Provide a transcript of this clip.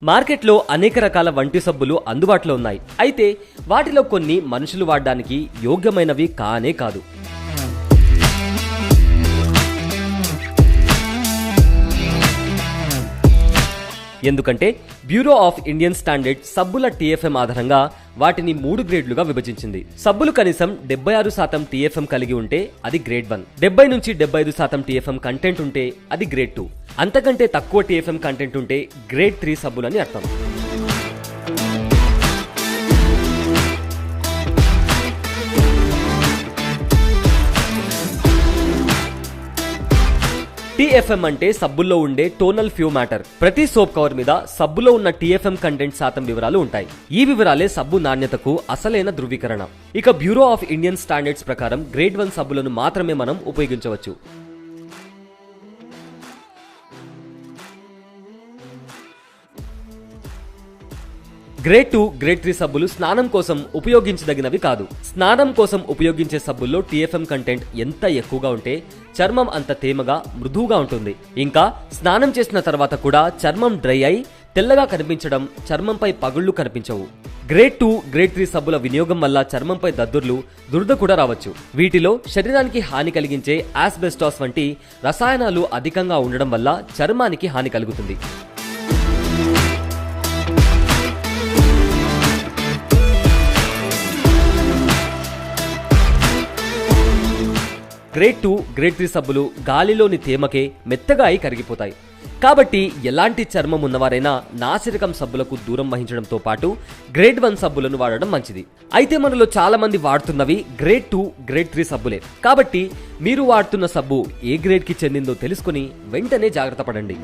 మార్కెట్లో అనేక రకాల వంటి సబ్బులు అందుబాటులో ఉన్నాయి. అయితే వాటిలో కొన్ని మనుషులు వాడడానికి యోగ్యమైనవి కానే కాదు. ఎందుకంటే బ్యూరో ఆఫ్ ఇండియన్ స్టాండర్డ్ సబ్బుల TFM ఆధారంగా వాటిని 3 గ్రేడ్లుగా విభజించింది. సబ్బులు కనీసం 76% TFM కలిగి ఉంటే అది గ్రేడ్ 1, 70 నుంచి 75% TFM కంటెంట్ ఉంటే అది గ్రేడ్ 2, అంతకంటే తక్కువ TFM కంటెంట్ ఉంటే గ్రేడ్ 3 సబ్బులని అర్థం. TFM అంటే సబ్బుల్లో ఉండే టోనల్ ఫ్యూ మ్యాటర్. ప్రతి సోప్ కవర్ మీద సబ్బులో ఉన్న TFM కంటెంట్ శాతం వివరాలు ఉంటాయి. ఈ వివరాలే సబ్బు నాణ్యతకు అసలైన ధృవీకరణ. ఇక బ్యూరో ఆఫ్ ఇండియన్ స్టాండర్డ్స్ ప్రకారం గ్రేడ్ 1 సబ్బులను మాత్రమే మనం ఉపయోగించవచ్చు. గ్రేడ్ 2, గ్రేడ్ 3 సబ్బులు స్నానం కోసం ఉపయోగించదగినవి కాదు. స్నానం కోసం ఉపయోగించే సబ్బుల్లో TFM కంటెంట్ ఎంత ఎక్కువగా ఉంటే చర్మం అంత తేమగా, మృదువుగా ఉంటుంది. ఇంకా స్నానం చేసిన తర్వాత కూడా చర్మం డ్రై అయి తెల్లగా కనిపించడం, చర్మంపై పగుళ్లు కనిపించవు. గ్రేడ్ 2, గ్రేడ్ 3 సబ్బుల వినియోగం వల్ల చర్మంపై దద్దుర్లు, దురద కూడా రావచ్చు. వీటిలో శరీరానికి హాని కలిగించే ఆస్బెస్టాస్ వంటి రసాయనాలు అధికంగా ఉండడం వల్ల చర్మానికి హాని కలుగుతుంది. గ్రేడ్ 2, గ్రేడ్ 3 సబ్బులు గాలిలోని తేమకే మెత్తగా అయి కరిగిపోతాయి. కాబట్టి ఎలాంటి చర్మం ఉన్నవారైనా నాసిరకం సబ్బులకు దూరం వహించడంతో పాటు గ్రేడ్ 1 సబ్బులను వాడడం మంచిది. అయితే మనలో చాలా మంది వాడుతున్నవి గ్రేడ్ 2, గ్రేడ్ 3 సబ్బులే. కాబట్టి మీరు వాడుతున్న సబ్బు ఏ గ్రేడ్ కి చెందిందో తెలుసుకుని వెంటనే జాగ్రత్త పడండి.